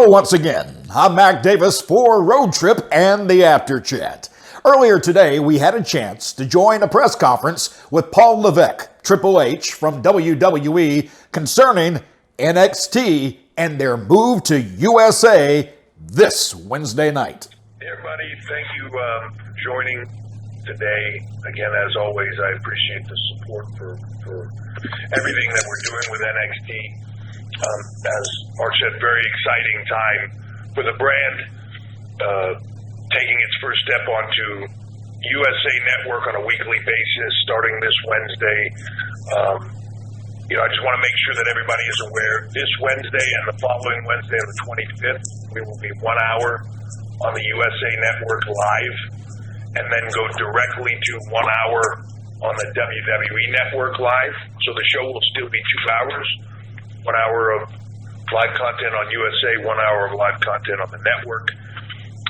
Hello once again. I'm Mac Davis for Road Trip and the After Chat. Earlier today, we had a chance to join a press conference with Paul Levesque, Triple H from WWE, concerning NXT and their move to USA this Wednesday night. Hey everybody, thank you for joining today. Again, as always, I appreciate the support for everything that we're doing with NXT. As Mark said, very exciting time for the brand, taking its first step onto USA Network on a weekly basis starting this Wednesday. I just want to make sure that everybody is aware. This Wednesday and the following Wednesday, on the 25th, we will be 1 hour on the USA Network live, and then go directly to 1 hour on the WWE Network live. So the show will still be 2 hours. 1 hour of live content on USA, 1 hour of live content on the network.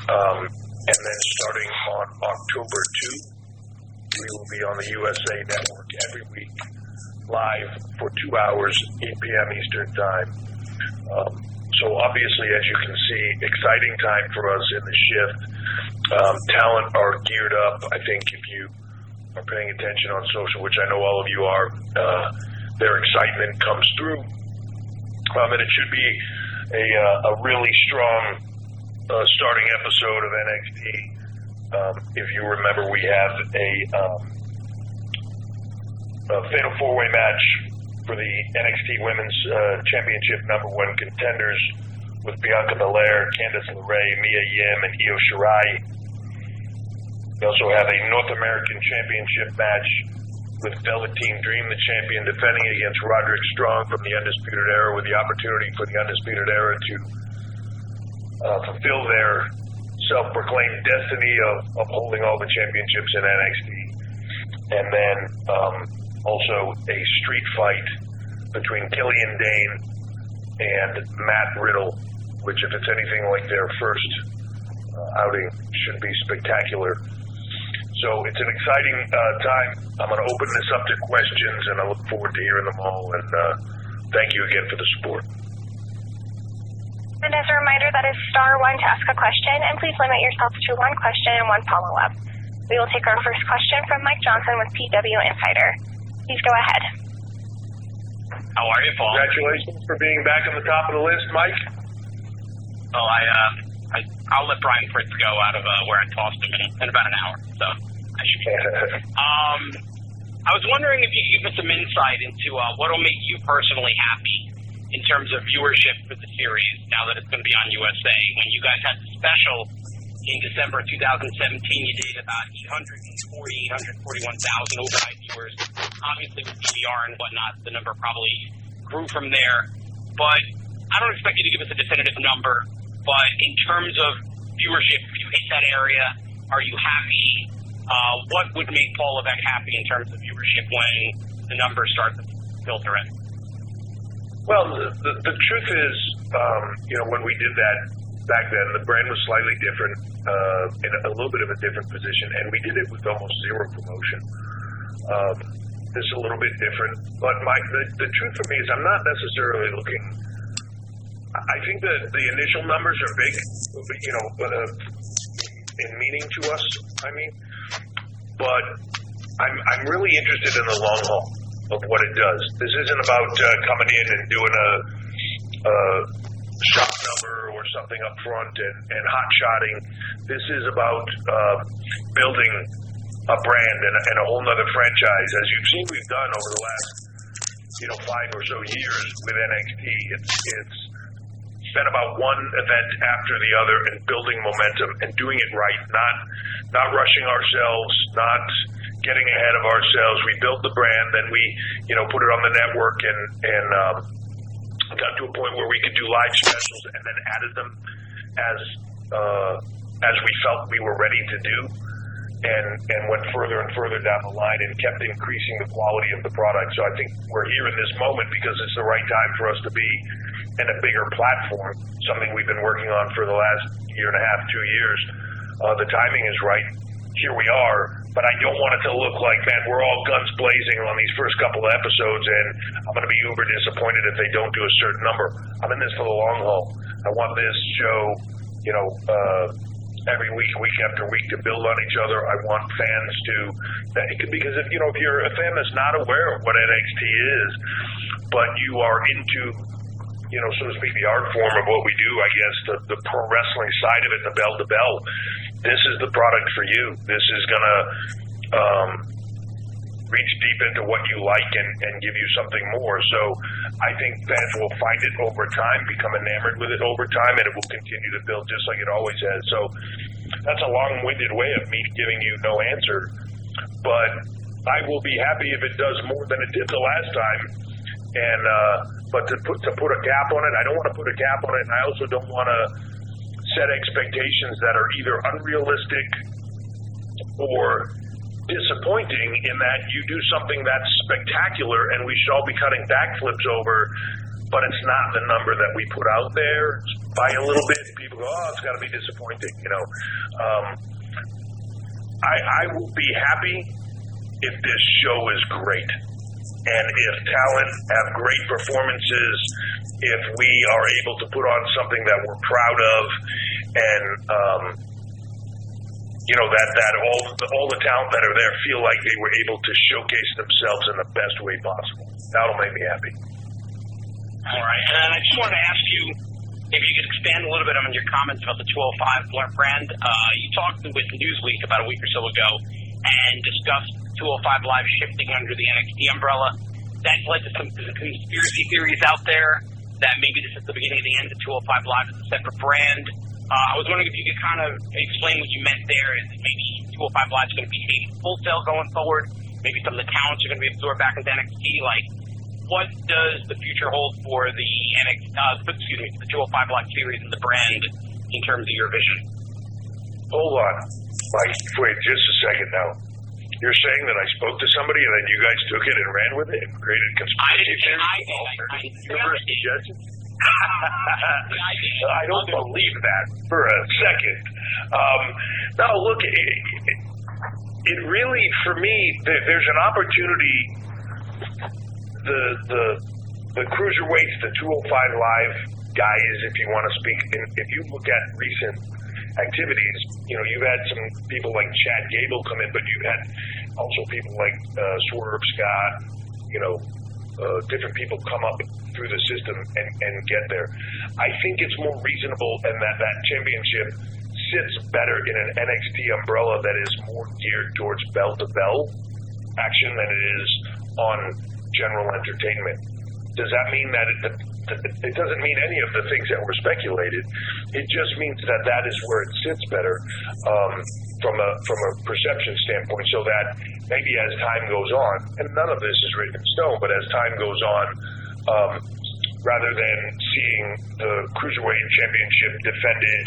And then starting on October 2, we will be on the USA Network every week, live for 2 hours, 8 p.m. Eastern Time. So obviously, as you can see, exciting time for us in the shift. Talent are geared up. I think if you are paying attention on social, which I know all of you are, their excitement comes through. And it should be a really strong starting episode of NXT. If you remember, we have a fatal four-way match for the NXT Women's Championship #1 contenders with Bianca Belair, Candice LeRae, Mia Yim, and Io Shirai. We also have a North American Championship match with Velveteen Dream, the champion, defending against Roderick Strong from the Undisputed Era, with the opportunity for the Undisputed Era to fulfill their self-proclaimed destiny of holding all the championships in NXT. And then also a street fight between Killian Dane and Matt Riddle, which, if it's anything like their first outing, should be spectacular. So it's an exciting time. I'm going to open this up to questions, and I look forward to hearing them all. And thank you again for the support. And as a reminder, that is *1 to ask a question, and please limit yourself to one question and one follow-up. We will take our first question from Mike Johnson with PW Insider. Please go ahead. How are you, Paul? Congratulations for being back on the top of the list, Mike. Oh, I'll let Brian Fritz go out of where I tossed him in about an hour, so I should be good. I was wondering if you could give us some insight into what will make you personally happy in terms of viewership for the series now that it's going to be on USA. When you guys had the special in December 2017, you did about 841,000 overnight viewers. Obviously, with DVR and whatnot, the number probably grew from there. But I don't expect you to give us a definitive number. But in terms of viewership, if you hit that area, are you happy? What would make Paul Levesque happy in terms of viewership when the numbers start to filter in? Well, the truth is, when we did that back then, the brand was slightly different, in a little bit of a different position, and we did it with almost zero promotion. This is a little bit different, but Mike, the truth for me is I'm not necessarily looking. I think that the initial numbers are big, in meaning to us. But I'm really interested in the long haul of what it does. This isn't about coming in and doing a shot number or something up front and hot-shotting. This is about building a brand and a whole nother franchise. As you've seen, we've done over the last 5 or so years with NXT. It's been about one event after the other and building momentum and doing it right, not rushing ourselves, not getting ahead of ourselves. We built the brand, then we put it on the network and got to a point where we could do live specials, and then added them as we felt we were ready to do, and went further and further down the line and kept increasing the quality of the product. So I think we're here in this moment because it's the right time for us to be in a bigger platform, something we've been working on for the last year and a half, 2 years. The timing is right. here we are, but I don't want it to look like, man, we're all guns blazing on these first couple of episodes, and I'm going to be uber disappointed if they don't do a certain number. I'm in this for the long haul. I want this show, every week after week, to build on each other. I want fans to, because if you're a fan that's not aware of what NXT is, but you are into, so to speak, the art form of what we do, I guess, the pro wrestling side of it, the bell to bell, this is the product for you. This is going to reach deep into what you like and give you something more. So I think fans will find it over time, become enamored with it over time, and it will continue to build just like it always has. So that's a long-winded way of me giving you no answer. But I will be happy if it does more than it did the last time. And but to put a cap on it, I don't want to put a cap on it, and I also don't want to set expectations that are either unrealistic or disappointing, in that you do something that's spectacular and we should all be cutting backflips over, but it's not the number that we put out there by a little bit. People go, oh, it's got to be disappointing. I will be happy if this show is great. And if talent have great performances, if we are able to put on something that we're proud of, and that all the talent that are there feel like they were able to showcase themselves in the best way possible. That'll make me happy. All right, and I just wanted to ask you if you could expand a little bit on your comments about the 205 brand. You talked with Newsweek about a week or so ago and discussed 205 Live shifting under the NXT umbrella. That's led to some conspiracy theories out there that maybe this is the beginning of the end of 205 Live as a separate brand. I was wondering if you could kind of explain what you meant there. Is maybe 205 Live is going to be paid wholesale going forward? Maybe some of the talents are going to be absorbed back into NXT. Like, what does the future hold for the the 205 Live series and the brand in terms of your vision? Hold on, Mike. Wait just a second now. You're saying that I spoke to somebody and then you guys took it and ran with it and created conspiracy theories? Universe suggestions? I don't believe that for a second. No, look, it really, for me, there's an opportunity. The cruiserweights, the 205 Live guys, if you want to speak, if you look at recent activities, you've had some people like Chad Gable come in, but you've had also people like Swerve Scott, different people come up through the system and get there. I think it's more reasonable, and that championship sits better in an NXT umbrella that is more geared towards bell-to-bell action than it is on general entertainment. Does that mean that it doesn't mean any of the things that were speculated? It just means that is where it sits better from a perception standpoint, so that maybe as time goes on, and none of this is written in stone, but as time goes on, rather than seeing the Cruiserweight Championship defended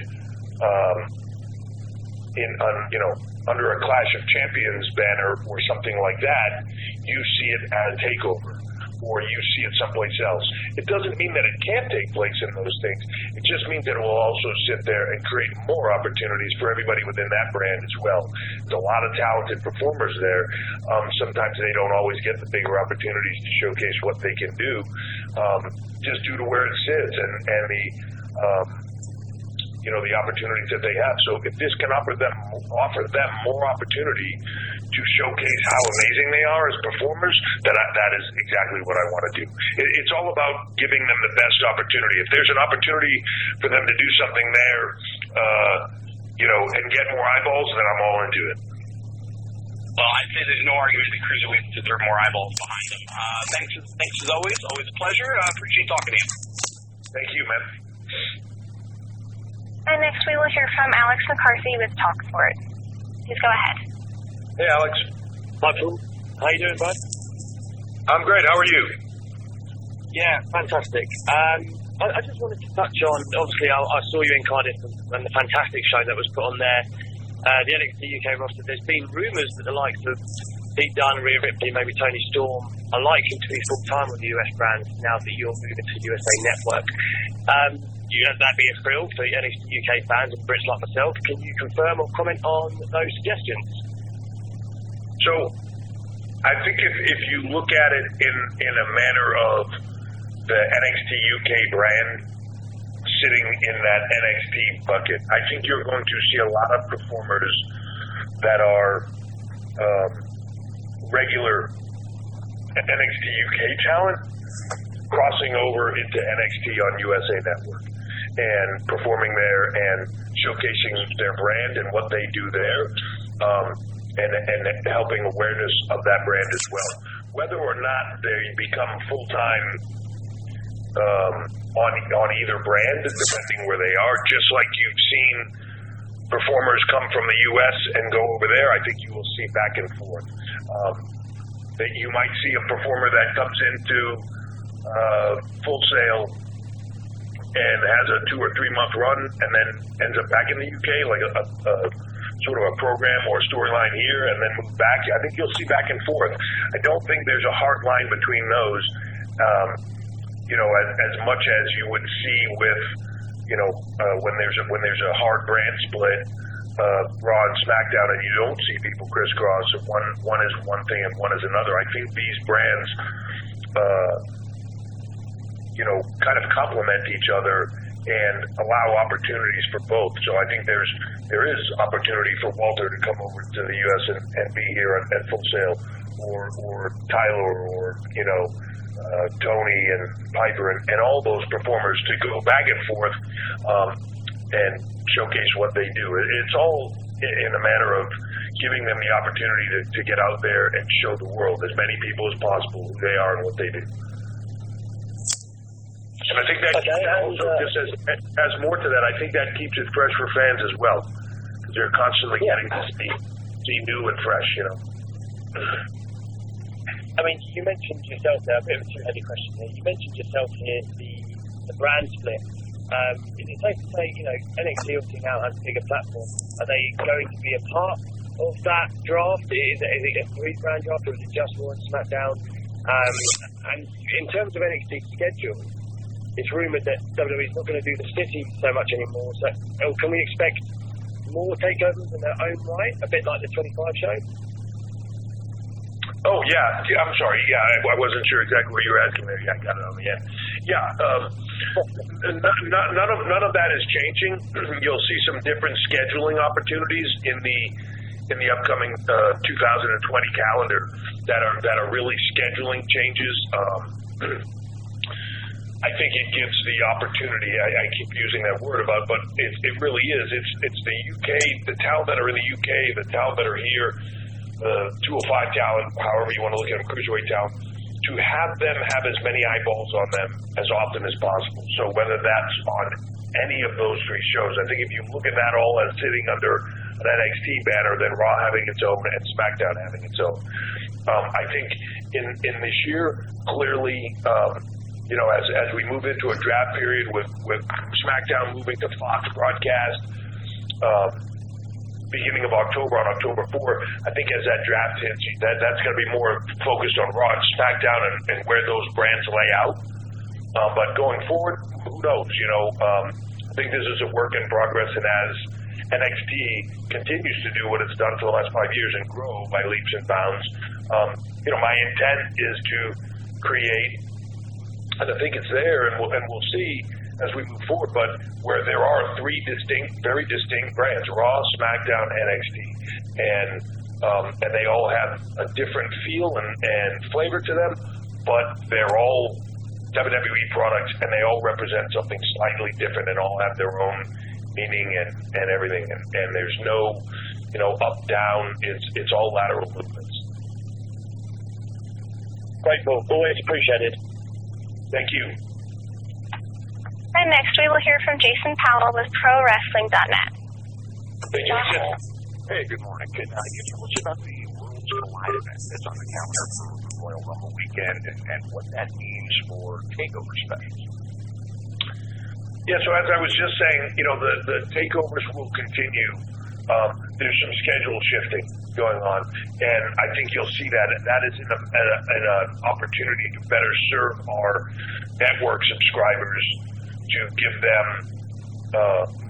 under a Clash of Champions banner or something like that, you see it at a takeover, or you see it someplace else. It doesn't mean that it can't take place in those things. It just means that it will also sit there and create more opportunities for everybody within that brand as well. There's a lot of talented performers there. Sometimes they don't always get the bigger opportunities to showcase what they can do, just due to where it sits and the opportunities that they have. So if this can offer them more opportunity to showcase how amazing they are as performers, that is exactly what I want to do. It's all about giving them the best opportunity. If there's an opportunity for them to do something there, and get more eyeballs, then I'm all into it. Well, I'd say there's no argument that Cruiserweights deserve more eyeballs behind them. Thanks as always. Always a pleasure. I appreciate talking to you. Thank you, man. And next we will hear from Alex McCarthy with TalkSport. Please go ahead. Hey, Alex. Michael, how you doing, bud? I'm great. How are you? Yeah, fantastic. I just wanted to touch on, obviously, I saw you in Cardiff and the fantastic show that was put on there. The NXT UK roster, there's been rumours that the likes of Pete Dunne, Rhea Ripley, maybe Tony Storm are likely to be full-time with the US brand now that you're moving to the USA Network. that'd be a thrill for NXT UK fans and Brits like myself. Can you confirm or comment on those suggestions? So, I think if you look at it in a manner of the NXT UK brand sitting in that NXT bucket, I think you're going to see a lot of performers that are regular NXT UK talent crossing over into NXT on USA Network and performing there and showcasing their brand and what they do there, and helping awareness of that brand as well. Whether or not they become full-time on either brand, depending where they are, just like you've seen performers come from the U.S. and go over there, I think you will see back and forth. That you might see a performer that comes into Full Sail and has a 2 or 3 month run and then ends up back in the UK, like a sort of a program or a storyline here, and then move back. I think you'll see back and forth. I don't think there's a hard line between those, as much as you would see with, when there's a hard brand split, Raw and SmackDown, and you don't see people crisscross. One is one thing and one is another. I think these brands, kind of complement each other and allow opportunities for both. So I think there is opportunity for Walter to come over to the U.S. and be here at Full Sail, or Tyler, or Tony and Piper and all those performers to go back and forth and showcase what they do. It's all in a manner of giving them the opportunity to get out there and show the world, as many people as possible, who they are and what they do. And I think that also just as more to that, I think that keeps it fresh for fans as well, because they're constantly getting to see new and fresh, I mean, you mentioned yourself there, a bit of a two-headed question here. You mentioned yourself here the brand split. Is it safe to say, NXT obviously now has a bigger platform? Are they going to be a part of that draft? Is it a 3-brand draft, or is it just Raw and SmackDown? And in terms of NXT schedule, it's rumoured that WWE is not going to do the city so much anymore. So can we expect more takeovers in their own right, a bit like the 25 show? Oh, yeah. I'm sorry. Yeah, I wasn't sure exactly what you were asking there. Yeah, I got it on the end. Yeah. None of that is changing. You'll see some different scheduling opportunities in the upcoming 2020 calendar that are really scheduling changes. I think it gives the opportunity. I keep using that word but it really is. It's the UK, the talent that are in the UK, the talent that are here, 205 talent, however you want to look at them, cruiserweight talent, to have them have as many eyeballs on them as often as possible. So whether that's on any of those 3 shows, I think if you look at that all as sitting under an NXT banner, then Raw having its own and SmackDown having its own. I think in this year, clearly, as we move into a draft period with SmackDown moving to Fox broadcast, beginning of October, on October 4th, I think as that draft hits, that's going to be more focused on Raw and SmackDown and where those brands lay out. But going forward, who knows? I think this is a work in progress, and as NXT continues to do what it's done for the last 5 years and grow by leaps and bounds, my intent is to create, and I think it's there, and we'll see as we move forward, but where there are 3 very distinct brands, Raw, SmackDown, NXT, and they all have a different feel and flavor to them, but they're all WWE products, and they all represent something slightly different and all have their own meaning and everything, and there's no, up, down, it's all lateral movements. Great, Paul. Always appreciated. Thank you. And next we will hear from Jason Powell with ProWrestling.net. Thank you, Jason. Hey, good morning. Can you tell us about the Worlds Collide event that's on the calendar for Royal Rumble weekend and what that means for takeover specials? Yeah, so as I was just saying, the takeovers will continue. There's some schedule shifting going on, and I think you'll see that. That is an opportunity to better serve our network subscribers to give them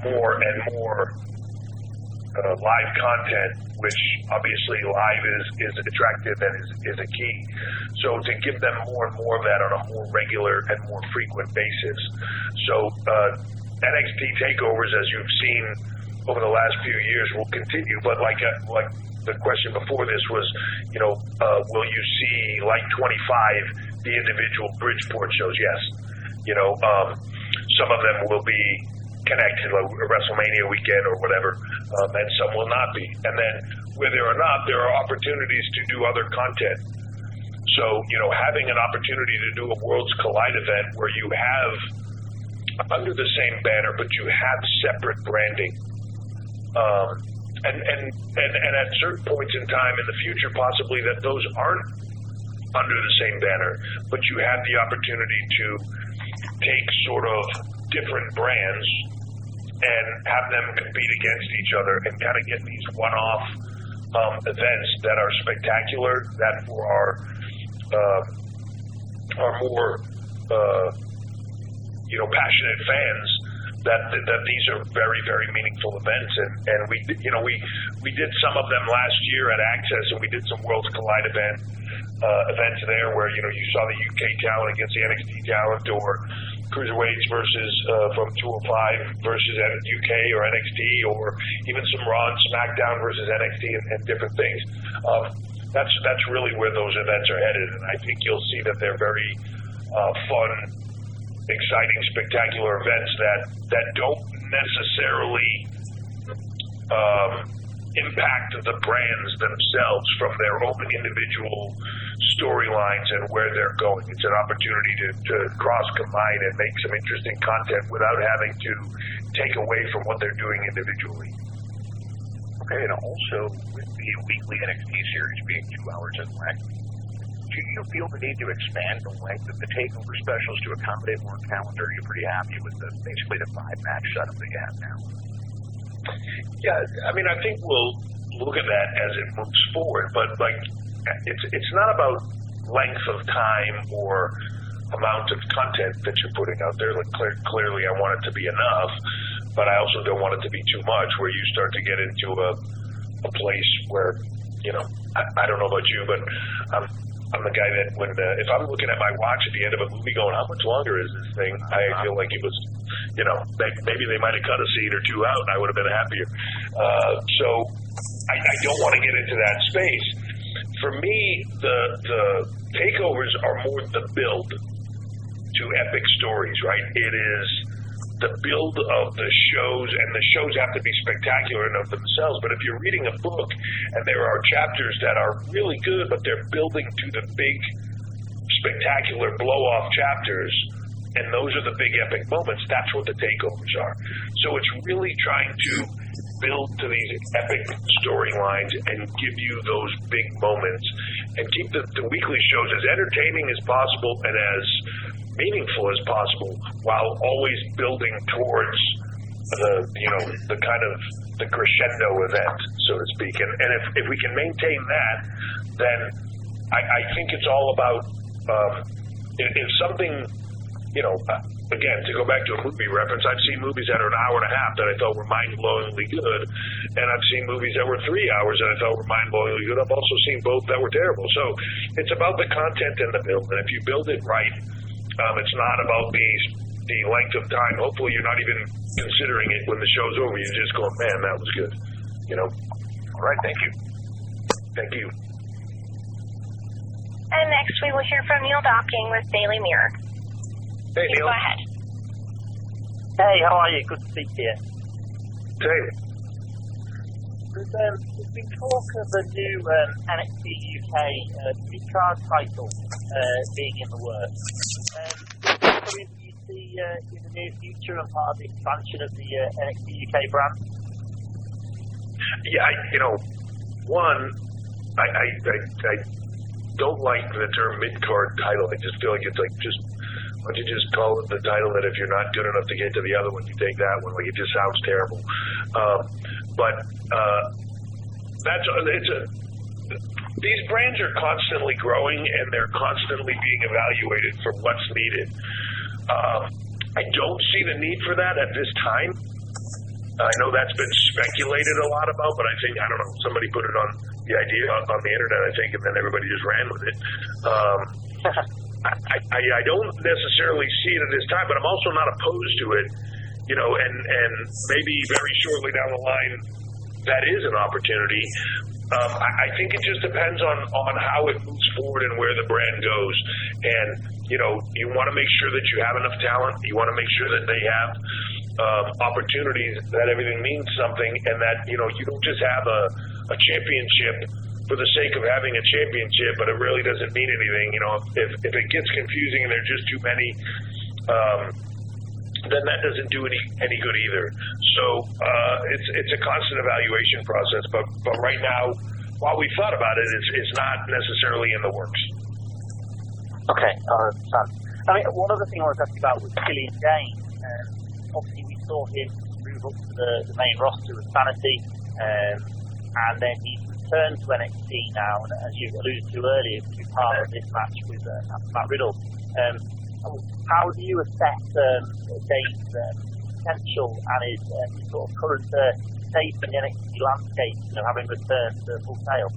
more and more live content, which obviously live is attractive and is a key. So to give them more and more of that on a more regular and more frequent basis. So NXT takeovers, as you've seen over the last few years, will continue. But like the question before this was, will you see like 25 the individual Bridgeport shows? Yes. Some of them will be connected, like WrestleMania weekend or whatever, and some will not be. And then where there are not, there are opportunities to do other content. So, having an opportunity to do a Worlds Collide event where you have under the same banner, but you have separate branding. And at certain points in time in the future, possibly that those aren't under the same banner, but you have the opportunity to take sort of different brands and have them compete against each other and kind of get these one-off events that are spectacular, that for our more passionate fans, that these are very, very meaningful events, and we did some of them last year at Access, and we did some Worlds Collide events there where you saw the UK talent against the NXT talent, or cruiserweights versus from 205 versus UK or NXT, or even some Raw and SmackDown versus NXT and different things. That's really where those events are headed, and I think you'll see that they're very fun, exciting, spectacular events that don't necessarily impact the brands themselves from their own individual storylines and where they're going. It's an opportunity to cross-combine and make some interesting content without having to take away from what they're doing individually. Okay, and also with the weekly NXT series being 2 hours in length, do you feel the need to expand the length of the takeover specials to accommodate more calendar? You're pretty happy with basically the 5-match setup they have now? Yeah, I mean, I think we'll look at that as it moves forward, but it's not about length of time or amount of content that you're putting out there. Like clearly, I want it to be enough, but I also don't want it to be too much, where you start to get into a place where I don't know about you, but I'm the guy that when if I'm looking at my watch at the end of a movie going, how much longer is this thing? I feel like it was, maybe they might have cut a scene or two out and I would have been happier. So I don't want to get into that space. For me, the takeovers are more the build to epic stories, right? It is the build of the shows, and the shows have to be spectacular in of themselves. But if you're reading a book and there are chapters that are really good, but they're building to the big, spectacular blow-off chapters, and those are the big epic moments, that's what the takeovers are. So it's really trying to build to these epic storylines and give you those big moments and keep the weekly shows as entertaining as possible and as meaningful as possible, while always building towards the kind of the crescendo event, so to speak. And if we can maintain that, then I think it's all about if something, again, to go back to a movie reference, I've seen movies that are an hour and a half that I thought were mind-blowingly good, and I've seen movies that were 3 hours that I thought were mind-blowingly good. I've also seen both that were terrible. So it's about the content and the build, and if you build it right, it's not about the length of time. Hopefully you're not even considering it when the show's over. You're just going, man, that was good. All right, thank you. Thank you. And next we will hear from Neil Docking with Daily Mirror. Hey, Neil. Go ahead. Hey, how are you? Good to speak to you. Hey. There's been talk of a new NXT UK mid-card title being in the works. Is that something you see in the near future and part of the expansion of the NXT UK brand? Yeah, I don't like the term mid-card title. I just feel like it's like why don't you just call it the title that if you're not good enough to get to the other one, you take that one. Like, it just sounds terrible. These brands are constantly growing and they're constantly being evaluated for what's needed. I don't see the need for that at this time. I know that's been speculated a lot about, but I think, I don't know, somebody put it on the idea on the internet, I think, and then everybody just ran with it. I don't necessarily see it at this time, but I'm also not opposed to it, you know, and maybe very shortly down the line, that is an opportunity. I think it just depends on how it moves forward and where the brand goes. And, you know, you want to make sure that you have enough talent. You want to make sure that they have opportunities, that everything means something, and that, you know, you don't just have a championship for the sake of having a championship, but it really doesn't mean anything. You know, if it gets confusing and there's just too many, then that doesn't do any good either. So it's a constant evaluation process. But right now, while we thought about it, it's not necessarily in the works. Okay, I understand. I mean, one other thing I was asking about was Killian Dane. Obviously, we saw him move up to the main roster with Sanity, and then he's returned to NXT now, and as you alluded to earlier, to be part of this match with Matt Riddle. How do you assess Dane's potential and his sort of current state in the NXT landscape, you know, having returned to full sail?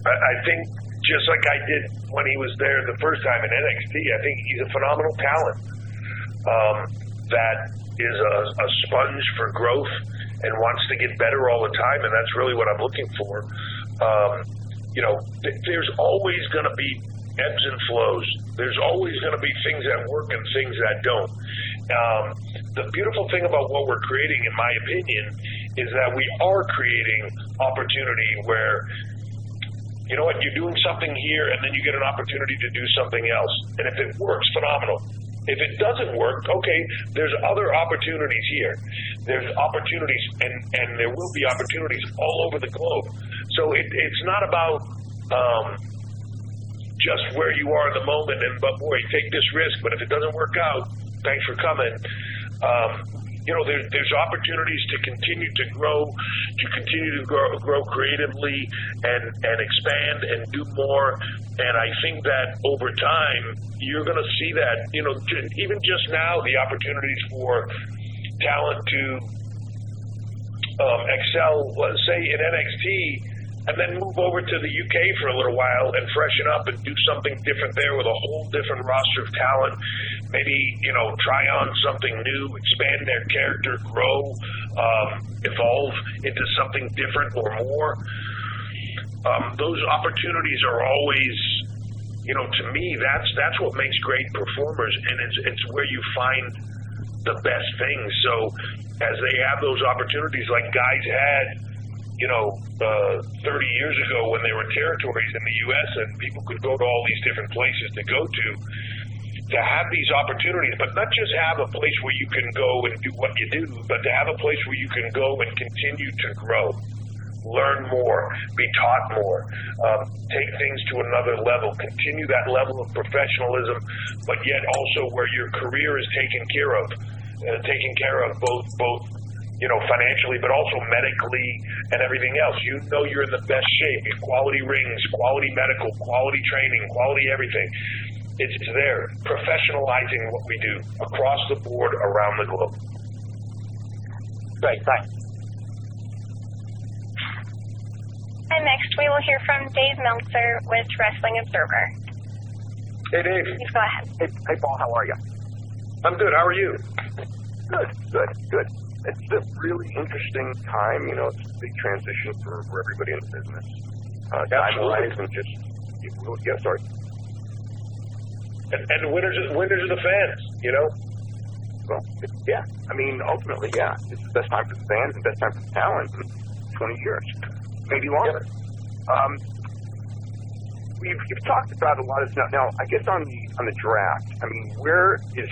I think just like I did when he was there the first time in NXT, I think he's a phenomenal talent that is a sponge for growth and wants to get better all the time, and that's really what I'm looking for. You know, there's always going to be ebbs and flows. There's always going to be things that work and things that don't. The beautiful thing about what we're creating, in my opinion, is that we are creating opportunity where, you know what, you're doing something here and then you get an opportunity to do something else. And if it works, phenomenal. If it doesn't work, okay, there's other opportunities here. There's opportunities, and there will be opportunities all over the globe. So it's not about just where you are in the moment, but boy, take this risk, but if it doesn't work out, thanks for coming. You know, there's opportunities to continue to grow, grow creatively and expand and do more. And I think that over time, you're going to see that, you know, even just now, the opportunities for talent to excel, let's say in NXT, and then move over to the UK for a little while and freshen up and do something different there with a whole different roster of talent. Maybe, you know, try on something new, expand their character, grow, evolve into something different or more. Those opportunities are always, you know, to me, that's what makes great performers, and it's where you find the best things. So as they have those opportunities, like guys had, you know, 30 years ago when there were territories in the U.S. and people could go to all these different places to go to have these opportunities, but not just have a place where you can go and do what you do, but to have a place where you can go and continue to grow, learn more, be taught more, take things to another level, continue that level of professionalism, but yet also where your career is taken care of both you know, financially, but also medically and everything else. You know you're in the best shape. Quality rings, quality medical, quality training, quality everything. It's there. Professionalizing what we do across the board around the globe. Great, thanks. And next we will hear from Dave Meltzer with Wrestling Observer. Hey, Dave. Please go ahead. Hey, Paul, how are you? I'm good. How are you? Good. It's a really interesting time. You know, it's a big transition for everybody in the business. Time-wise and just, yeah, sorry. And winners are the fans, you know? Well, yeah. I mean, ultimately, yeah. It's the best time for the fans and best time for the talent in 20 years, maybe longer. Yep. You've talked about a lot of stuff. Now, I guess on the draft, I mean, where is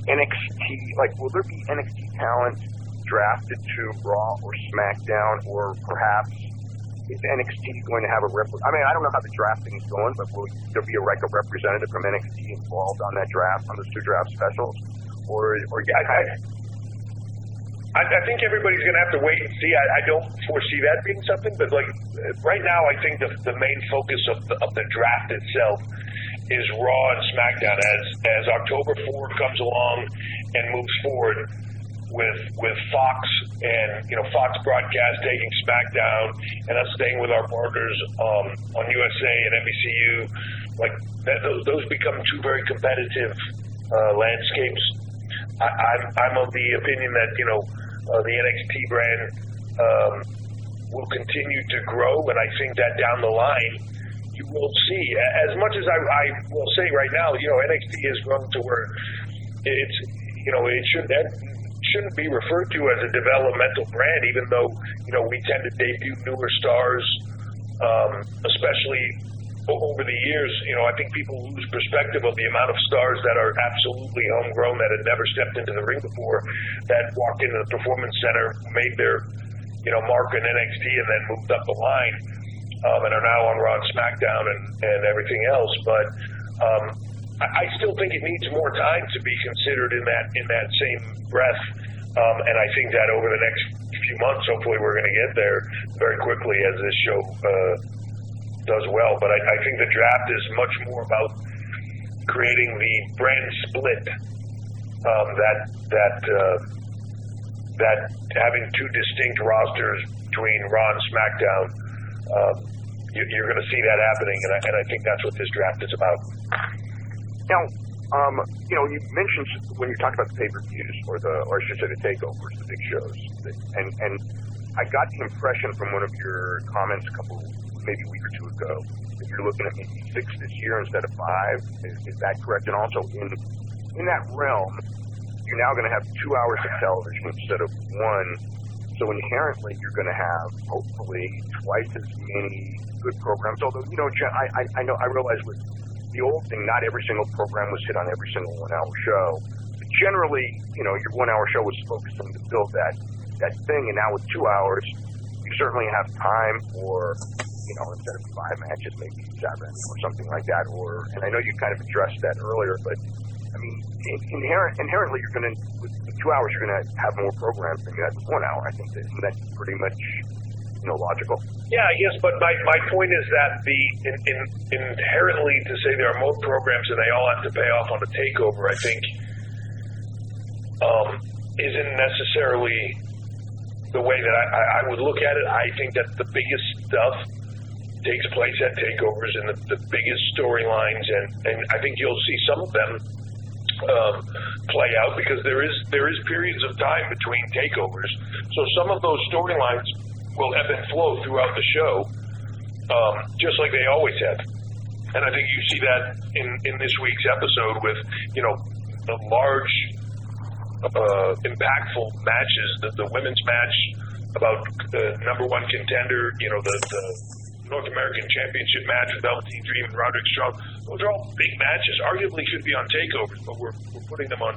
NXT, like, will there be NXT talent drafted to Raw or SmackDown, or perhaps is NXT going to have I mean, I don't know how the drafting is going, but will there be a representative from NXT involved on that draft, on those two draft specials? Or yeah, I think everybody's going to have to wait and see. I don't foresee that being something, but like right now, I think the main focus of the draft itself is Raw and SmackDown. As October 4 comes along and moves forward with Fox and Fox Broadcast taking SmackDown and us staying with our partners on USA and NBCU, like those become two very competitive landscapes. I'm of the opinion that the NXT brand will continue to grow, and I think that down the line you will see. As much as I will say right now, NXT has grown to where it's it shouldn't be referred to as a developmental brand, even though we tend to debut newer stars, especially over the years. I think people lose perspective of the amount of stars that are absolutely homegrown, that had never stepped into the ring before, that walked into the Performance Center, made their mark in NXT, and then moved up the line, and are now on Raw and SmackDown and everything else. But I still think it needs more time to be considered in that same breath. And I think that over the next few months, hopefully, we're going to get there very quickly as this show does well. But I think the draft is much more about creating the brand split that having two distinct rosters between Raw and SmackDown. You're going to see that happening, and I think that's what this draft is about. Now, you mentioned when you talked about the pay-per-views, or I should say the takeovers, the big shows, and I got the impression from one of your comments maybe a week or two ago, that you're looking at maybe 6 this year instead of 5. Is that correct? And also, in that realm, you're now going to have 2 hours of television instead of 1. So inherently, you're going to have hopefully twice as many good programs. Although I realize with the old thing, not every single program was hit on every single 1 hour show. But generally, your 1 hour show was focusing to build that thing, and now with 2 hours, you certainly have time for, instead of 5 matches, maybe 7 or something like that. And I know you kind of addressed that earlier, but I mean, inherently, you're going to, with 2 hours, you're going to have more programs than you had with 1 hour. I think that's pretty much logical. Yeah, yes, but my point is that inherently to say there are more programs and they all have to pay off on a takeover, I think, isn't necessarily the way that I would look at it. I think that the biggest stuff takes place at takeovers, and the biggest storylines, and I think you'll see some of them play out, because there is periods of time between takeovers. So some of those storylines will ebb and flow throughout the show, just like they always have. And I think you see that in this week's episode with, the large, impactful matches, the women's match about the number 1 contender, the North American Championship match with Velveteen Dream and Roderick Strong. Those are all big matches, arguably should be on takeovers, but we're putting them on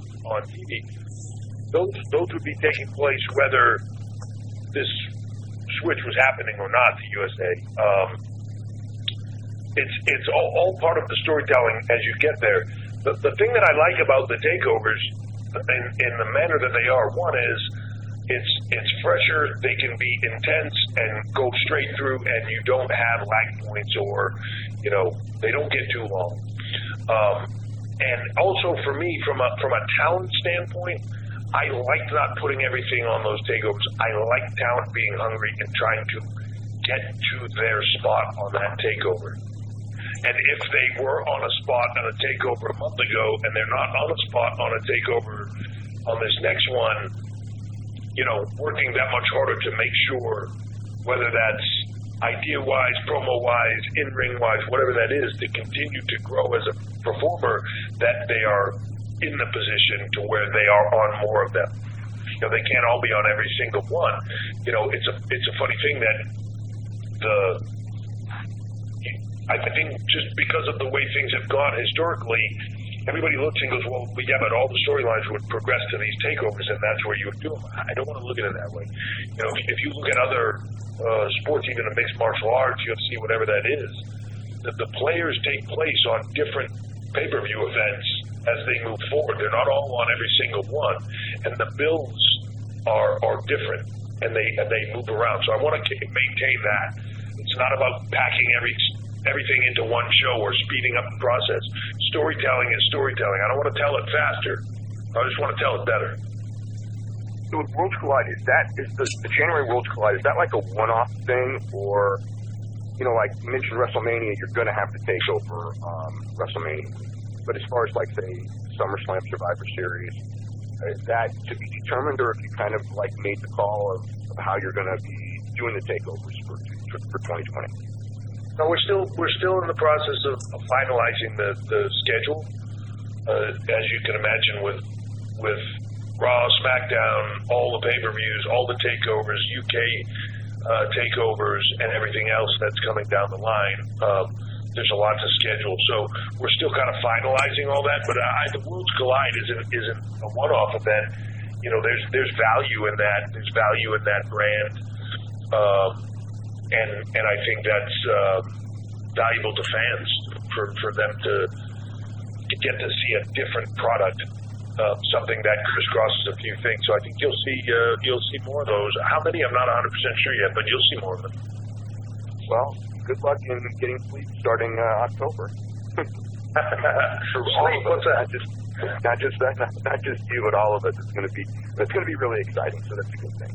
TV. Those would be taking place whether this switch was happening or not to USA. It's all part of the storytelling as you get there. The thing that I like about the takeovers in the manner that they are, one is it's fresher, they can be intense and go straight through, and you don't have lag points, or they don't get too long. And also for me, from a talent standpoint, I like not putting everything on those takeovers. I like talent being hungry and trying to get to their spot on that takeover. And if they were on a spot on a takeover a month ago, and they're not on a spot on a takeover on this next one, working that much harder to make sure, whether that's idea-wise, promo-wise, in-ring-wise, whatever that is, to continue to grow as a performer, that they are in the position to where they are on more of them. They can't all be on every single one. It's a funny thing that I think just because of the way things have gone historically, everybody looks and goes, well, yeah, but all the storylines would progress to these takeovers, and that's where you would do them. I don't want to look at it that way. If you look at other sports, even in mixed martial arts, UFC, whatever that is, the players take place on different pay-per-view events as they move forward. They're not all on every single one, and the builds are different, and they move around. So I want to maintain that. It's not about packing every everything into one show or speeding up the process. Storytelling is storytelling. I don't want to tell it faster. I just want to tell it better. So with Worlds Collide, is the January Worlds Collide, is that like a one-off thing, or, you know, like you mentioned WrestleMania, you're going to have to take over WrestleMania. But as far as, like, say, SummerSlam Survivor Series, is that to be determined, or have you kind of, like, made the call of how you're going to be doing the takeovers for 2020? No, we're still in the process of finalizing the schedule. As you can imagine, with Raw, SmackDown, all the pay-per-views, all the takeovers, UK takeovers, and everything else that's coming down the line. There's a lot to schedule, so we're still kind of finalizing all that. But the Worlds Collide isn't a one-off event. You know, there's value in that. There's value in that brand, and I think that's valuable to fans for them to get to see a different product. Something that crisscrosses a few things. So I think you'll see more of those. How many? I'm not 100% sure yet, but you'll see more of them. Well, good luck in getting sleep starting October. For all of us, what's that? Not just you, but all of us. It's going to be really exciting. So that's a good thing.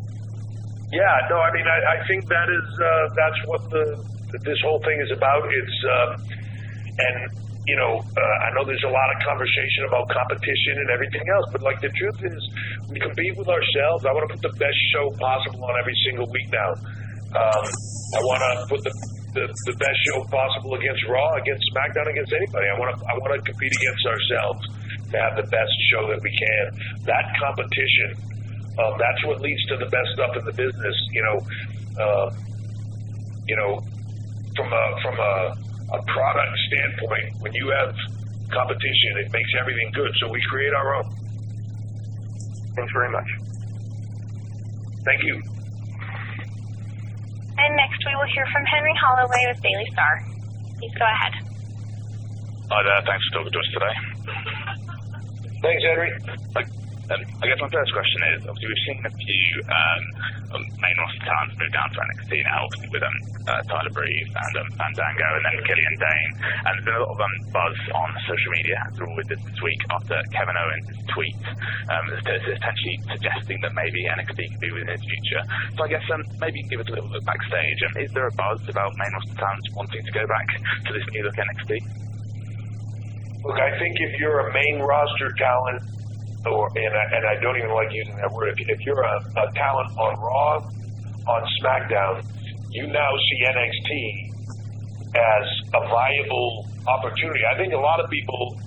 Yeah. No. I mean, I think that's what this whole thing is about. It's and. You know, I know there's a lot of conversation about competition and everything else, but like the truth is, we compete with ourselves. I want to put the best show possible on every single week now. I want to put the best show possible against Raw, against SmackDown, against anybody. I want to compete against ourselves to have the best show that we can. That competition, that's what leads to the best stuff in the business. From a product standpoint, when you have competition, it makes everything good. So we create our own. Thanks very much. Thank you. And next we will hear from Henry Holloway with Daily Star. Please go ahead. Hi there, thanks for talking to us today. Thanks, Henry. I guess my first question is, obviously we've seen a few main roster talents move down to NXT now, obviously with Tyler Breeze and Fandango and then Killian Dane, and there's been a lot of buzz on social media with this week after Kevin Owens' tweet essentially suggesting that maybe NXT could be within his future. So I guess maybe you can give us a little look backstage. Is there a buzz about main roster talents wanting to go back to this new look NXT? Look, I think if you're a main roster talent, and I don't even like using that word. If you're a talent on Raw, on SmackDown, you now see NXT as a viable opportunity. I think a lot of people,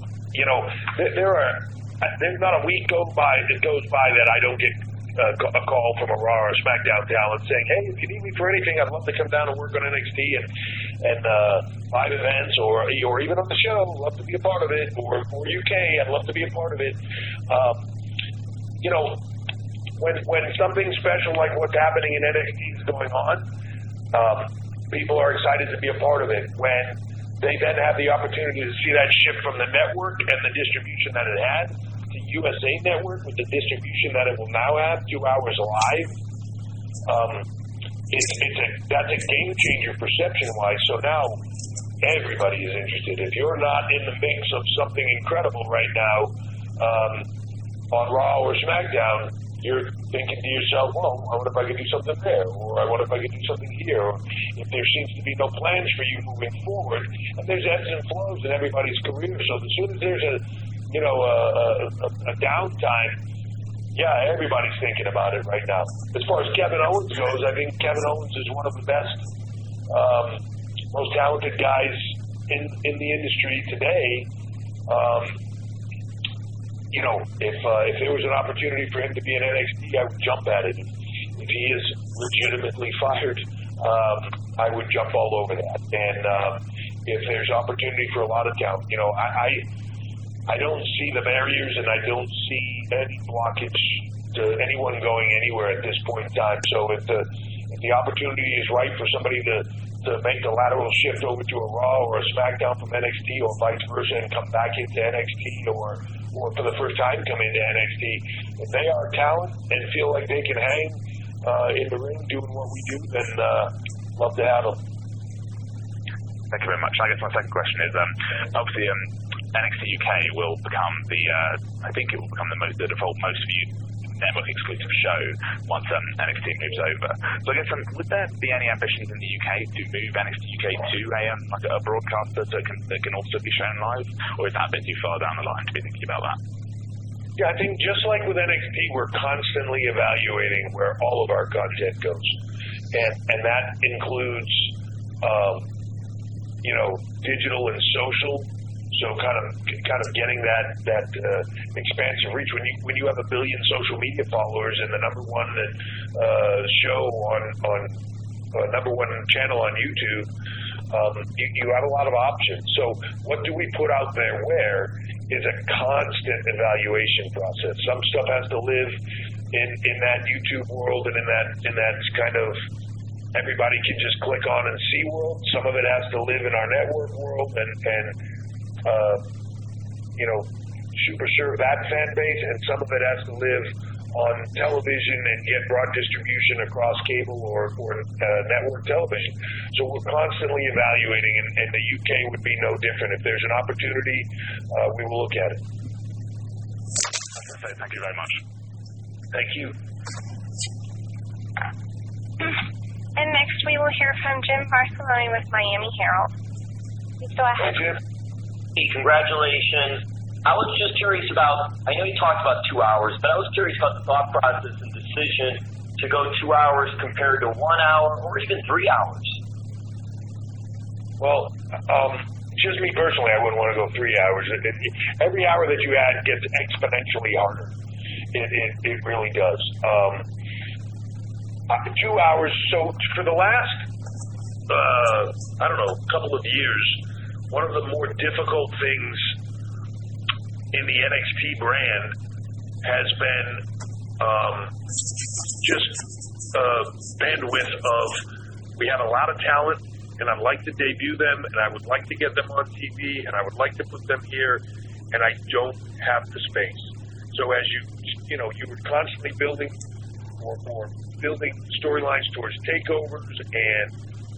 there's not a week goes by that I don't get a call from a Raw or SmackDown talent saying, "Hey, if you need me for anything, I'd love to come down and work on NXT and live events or even on the show. I'd love to be a part of it. Or UK, I'd love to be a part of it." When something special like what's happening in NXT is going on, people are excited to be a part of it. When they then have the opportunity to see that shift from the network and the distribution that it had to USA Network with the distribution that it will now have, 2 hours live, that's a game changer perception-wise. So now everybody is interested. If you're not in the mix of something incredible right now on Raw or SmackDown, you're thinking to yourself, well, I wonder if I could do something there, or I wonder if I could do something here, or if there seems to be no plans for you moving forward. And there's ebbs and flows in everybody's career. So as soon as there's a downtime, yeah, everybody's thinking about it right now. As far as Kevin Owens goes, I think Kevin Owens is one of the best, most talented guys in the industry today. If there was an opportunity for him to be in NXT, I would jump at it. If he is legitimately fired, I would jump all over that. And if there's opportunity for a lot of talent, I don't see the barriers, and I don't see any blockage to anyone going anywhere at this point in time. So if the opportunity is right for somebody to make the lateral shift over to a Raw or a SmackDown from NXT or vice versa and come back into NXT or for the first time come into NXT, if they are talent and feel like they can hang in the ring doing what we do, then love to have them. Thank you very much. I guess my second question is, obviously, NXT UK will become I think it will become the default most viewed network exclusive show once NXT moves over. So I guess would there be any ambitions in the UK to move NXT UK to a broadcaster that can also be shown live, or is that a bit too far down the line to be thinking about that? Yeah, I think just like with NXT, we're constantly evaluating where all of our content goes, and that includes, digital and social. So kind of getting that expansive reach. When you have 1 billion social media followers and the number one show on number one channel on YouTube, you have a lot of options. So what do we put out there where is a constant evaluation process. Some stuff has to live in that YouTube world and in that kind of everybody can just click on and see world. Some of it has to live in our network world and super serve that fan base, and some of it has to live on television and get broad distribution across cable or network television. So we're constantly evaluating, and the UK would be no different. If there's an opportunity, we will look at it. Thank you very much. Thank you. And next we will hear from Jim Barcelona with Miami Herald. Please go ahead. Hey, Jim. Hey, congratulations. I was just curious about, I know you talked about 2 hours, but I was curious about the thought process and decision to go 2 hours compared to 1 hour or even 3 hours. Well, just me personally, I wouldn't want to go 3 hours. Every hour that you add gets exponentially harder. It really does. 2 hours. So for the last, couple of years, one of the more difficult things in the NXT brand has been just bandwidth of, we have a lot of talent, and I'd like to debut them, and I would like to get them on TV, and I would like to put them here, and I don't have the space. So as you were constantly building or building storylines towards takeovers and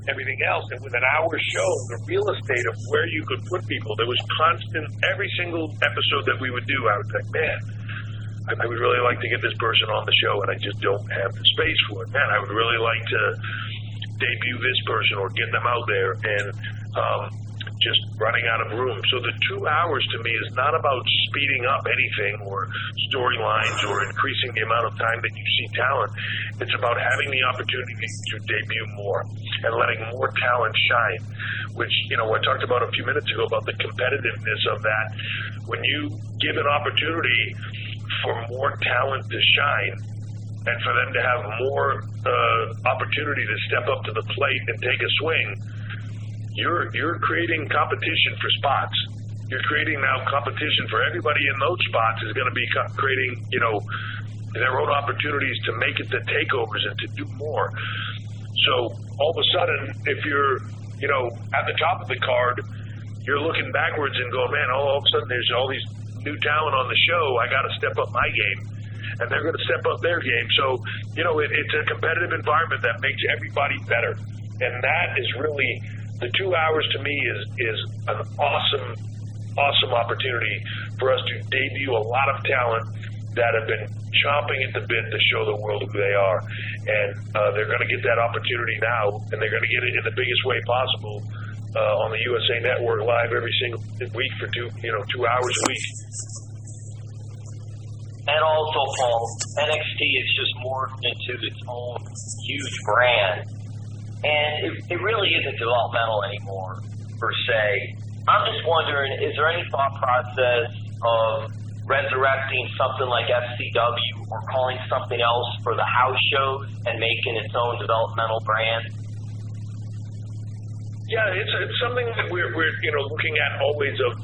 everything else, and with an hour show, the real estate of where you could put people, there was constant, every single episode that we would do, I would think, man, I would really like to get this person on the show, and I just don't have the space for it. Man, I would really like to debut this person or get them out there, and just running out of room. So the 2 hours to me is not about speeding up anything or storylines or increasing the amount of time that you see talent. It's about having the opportunity to debut more and letting more talent shine, which, I talked about a few minutes ago about the competitiveness of that. When you give an opportunity for more talent to shine and for them to have more opportunity to step up to the plate and take a swing, you're creating competition for spots. You're creating now competition for everybody in those spots is going to be creating, their own opportunities to make it to takeovers and to do more. So all of a sudden, if you're, at the top of the card, you're looking backwards and going, man, all of a sudden there's all these new talent on the show. I got to step up my game. And they're going to step up their game. So, it's a competitive environment that makes everybody better. And that is really, the 2 hours to me is an awesome opportunity for us to debut a lot of talent that have been chomping at the bit to show the world who they are. And they're going to get that opportunity now, and they're going to get it in the biggest way possible on the USA Network live every single week for 2 hours a week. And also, Paul, NXT is just morphed into its own huge brand. And it really isn't developmental anymore, per se. I'm just wondering, is there any thought process of resurrecting something like FCW or calling something else for the house shows and making its own developmental brand? Yeah, it's something that we're looking at always of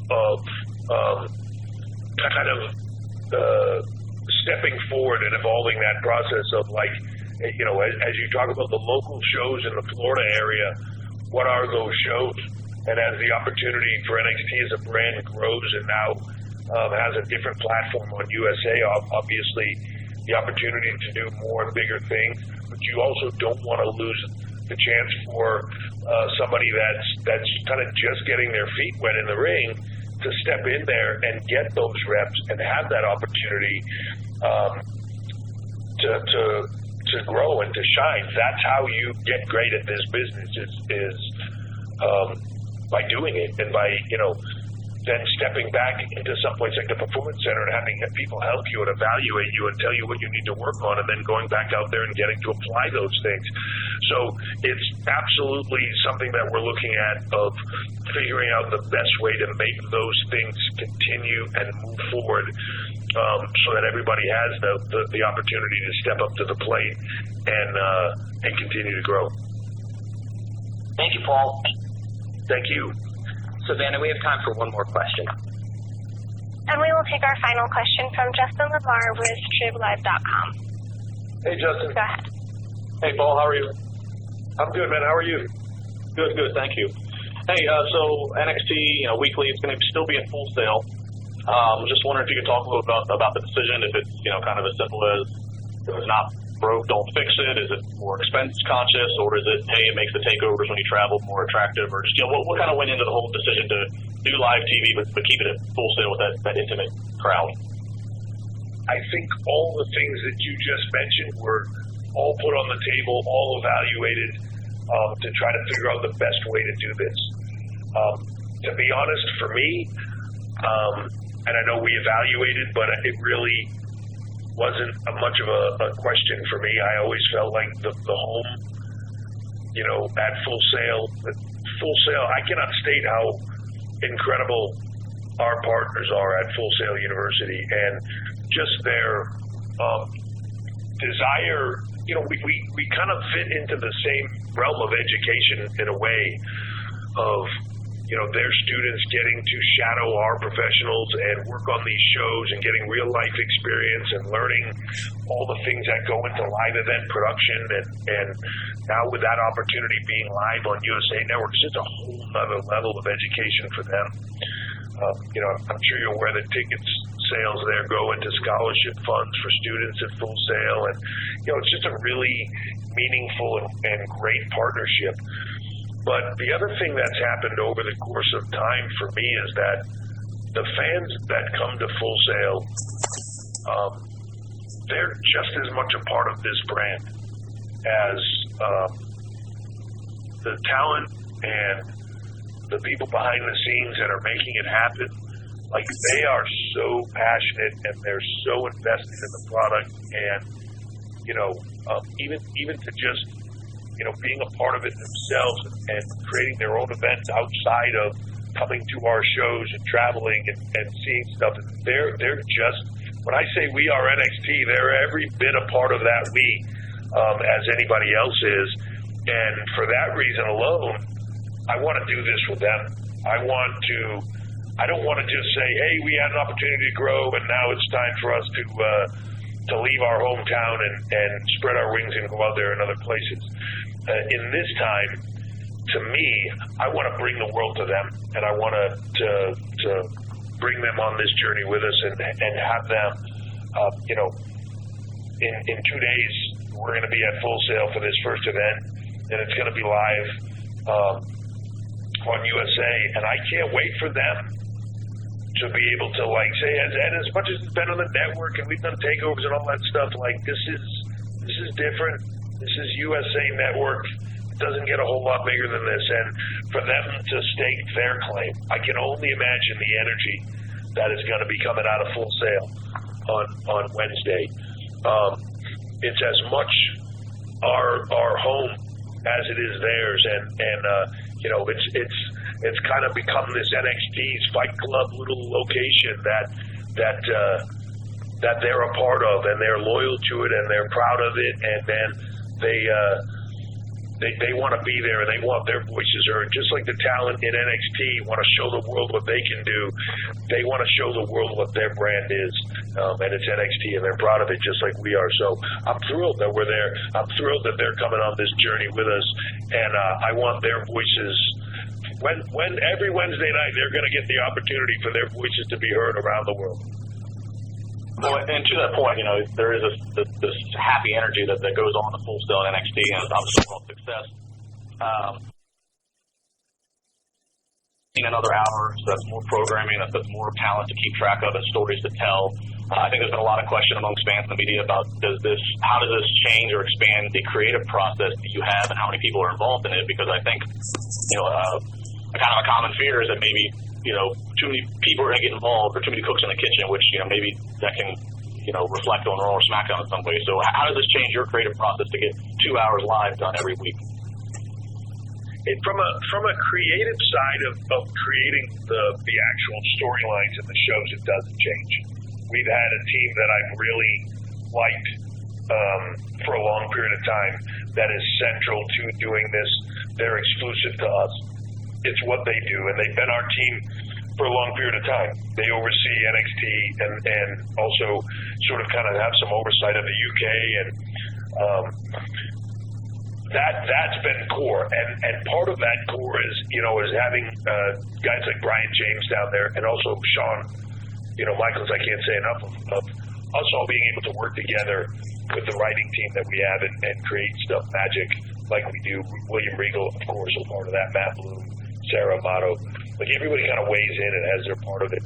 stepping forward and evolving that process of, like, as you talk about the local shows in the Florida area, what are those shows? And as the opportunity for NXT as a brand grows and now has a different platform on USA, obviously the opportunity to do more and bigger things, but you also don't want to lose the chance for somebody that's kind of just getting their feet wet in the ring to step in there and get those reps and have that opportunity to grow and to shine. That's how you get great at this business is by doing it, and by, then stepping back into some place like the Performance Center and having people help you and evaluate you and tell you what you need to work on, and then going back out there and getting to apply those things. So it's absolutely something that we're looking at, of figuring out the best way to make those things continue and move forward, so that everybody has the opportunity to step up to the plate and continue to grow. Thank you, Paul. Thank you. Savannah, we have time for one more question. And we will take our final question from Justin Lamar with TriBLive.com. Hey, Justin. Go ahead. Hey, Paul, how are you? I'm good, man. How are you? Good, thank you. Hey, so NXT, weekly, it's going to still be at Full Sail. Just wondering if you could talk a little about the decision, if it's, kind of as simple as if it's not broke, don't fix it. Is it more expense conscious, or is it, hey, it makes the takeovers when you travel more attractive, or just, what kind of went into the whole decision to do live TV but keep it at Full Sail with that intimate crowd? I think all the things that you just mentioned were all put on the table, all evaluated, to try to figure out the best way to do this. To be honest, for me, and I know we evaluated, but it really wasn't much of a question for me. I always felt like the home, at Full Sail, I cannot state how incredible our partners are at Full Sail University, and just their desire. We kind of fit into the same realm of education in a way of, their students getting to shadow our professionals and work on these shows and getting real life experience and learning all the things that go into live event production. And now with that opportunity being live on USA Network, it's just a whole other level of education for them. I'm sure you're aware that tickets sales there go into scholarship funds for students at Full Sail. And, it's just a really meaningful and great partnership. But the other thing that's happened over the course of time for me is that the fans that come to Full Sail, they're just as much a part of this brand as the talent and the people behind the scenes that are making it happen. Like, they are so passionate and they're so invested in the product, and even to just being a part of it themselves and creating their own events outside of coming to our shows and traveling and seeing stuff. They're just, when I say we are NXT, they're every bit a part of that we, as anybody else is. And for that reason alone, I want to do this with them. I don't want to just say, hey, we had an opportunity to grow and now it's time for us to leave our hometown and spread our wings and go out there in other places. In this time, to me, I want to bring the world to them, and I want to bring them on this journey with us and have them, in 2 days, we're going to be at Full Sail for this first event, and it's going to be live on USA, and I can't wait for them to be able to say, and as much as it's been on the network and we've done takeovers and all that stuff, this is different. This is USA Network. It doesn't get a whole lot bigger than this, and for them to stake their claim, I can only imagine the energy that is going to be coming out of Full Sail on Wednesday. It's as much our home as it is theirs, and it's kind of become this NXT's Fight Club little location that they're a part of, and they're loyal to it, and they're proud of it, and then they want to be there, and they want their voices heard. Just like the talent in NXT want to show the world what they can do, they want to show the world what their brand is, and it's NXT, and they're proud of it just like we are. So I'm thrilled that we're there. I'm thrilled that they're coming on this journey with us, and I want their voices. When every Wednesday night they're going to get the opportunity for their voices to be heard around the world. Well, and to that point, there is this happy energy that goes on in the Full Sail NXT, and obviously world success. Another hour, so that's more programming, that's more talent to keep track of and stories to tell. I think there's been a lot of question amongst fans and the media about how does this change or expand the creative process that you have and how many people are involved in it? Because I think, a kind of a common fear is that maybe, too many people are going to get involved or too many cooks in the kitchen, which, maybe that can, reflect on Raw or SmackDown in some way. So how does this change your creative process to get 2 hours live done every week? From a creative side of creating the actual storylines and the shows, it doesn't change. We've had a team that I've really liked for a long period of time that is central to doing this. They're exclusive to us. It's what they do, and they've been our team for a long period of time. They oversee NXT and also sort of kind of have some oversight of the UK, and that's been core, and part of that core is having guys like Brian James down there, and also Shawn, Michaels. I can't say enough of us all being able to work together with the writing team that we have and create stuff magic like we do. William Regal, of course, is part of that. Matt Bloom, Sarah Amato, like everybody kind of weighs in and has their part of it.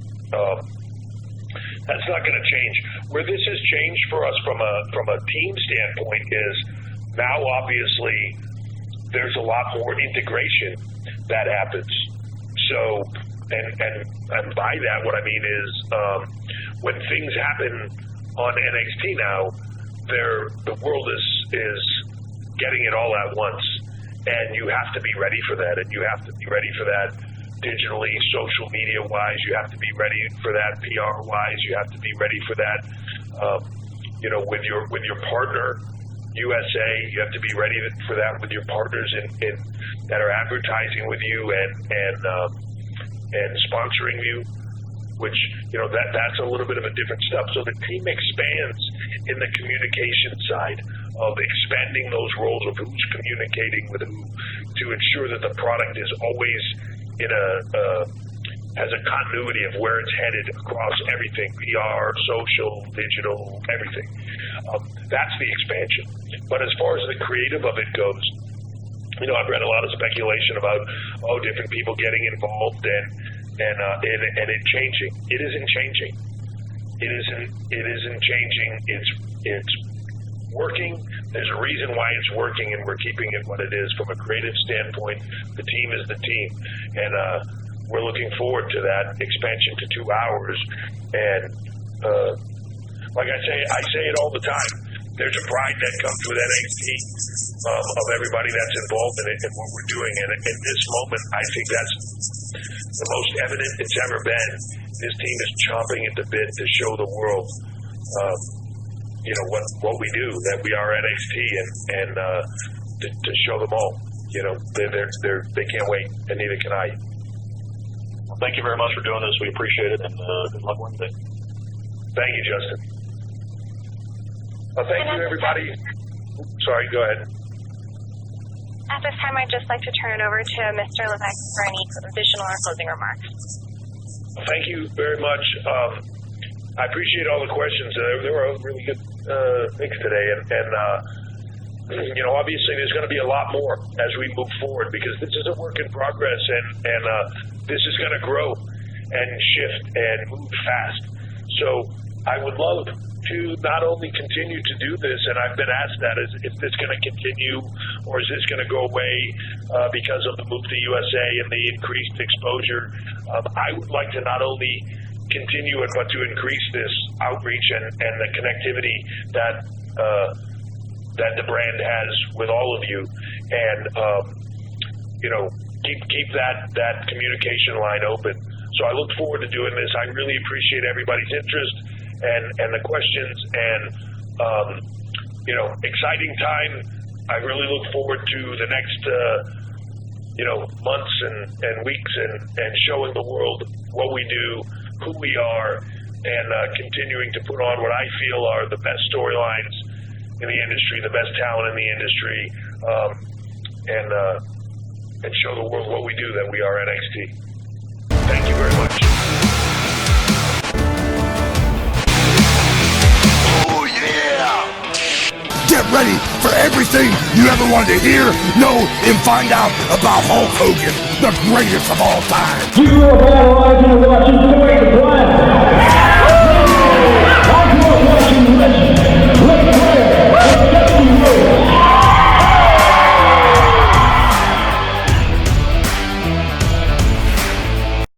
That's not going to change. Where this has changed for us from a team standpoint is, now, obviously, there's a lot more integration that happens. So, and by that, what I mean is, when things happen on NXT now, the world is getting it all at once, and you have to be ready for that, and you have to be ready for that digitally, social media wise. You have to be ready for that PR wise. You have to be ready for that, with your partner. USA, you have to be ready for that with your partners that are advertising with you and sponsoring you, which that's a little bit of a different step. So the team expands in the communication side of expanding those roles of who's communicating with who to ensure that the product is always has a continuity of where it's headed across everything: PR, social, digital, everything. That's the expansion. But as far as the creative of it goes, I've read a lot of speculation about different people getting involved and it changing. It isn't changing. It isn't changing. It's working. There's a reason why it's working, and we're keeping it what it is from a creative standpoint. The team is the team, and we're looking forward to that expansion to 2 hours. And like I say it all the time. There's a pride that comes with NXT of everybody that's involved in it and what we're doing. And in this moment, I think that's the most evident it's ever been. This team is chomping at the bit to show the world, what we do, that we are NXT, and to show them all. They can't wait, and neither can I. Well, thank you very much for doing this. We appreciate it, and good luck Wednesday. Thank you, Justin. Thank you, everybody. Sorry, go ahead. At this time, I'd just like to turn it over to Mr. Levesque for any additional or closing remarks. Thank you very much. I appreciate all the questions. There were really good things today, and obviously there's going to be a lot more as we move forward, because this is a work in progress, and this is going to grow and shift and move fast. So I would love to not only continue to do this, and I've been asked that, is this going to continue, or is this going to go away because of the move to USA and the increased exposure? I would like to not only continue it, but to increase this outreach and the connectivity that the brand has with all of you, and keep that communication line open. So I look forward to doing this. I really appreciate everybody's interest and the questions, and exciting time. I really look forward to the next months and weeks and showing the world what we do, who we are, and continuing to put on what I feel are the best storylines in the industry, the best talent in the industry, and show the world what we do, that we are NXT. Thank you very much. Oh, yeah! Get ready for everything you ever wanted to hear, know, and find out about Hulk Hogan, the greatest of all time. You are now watching the Blood.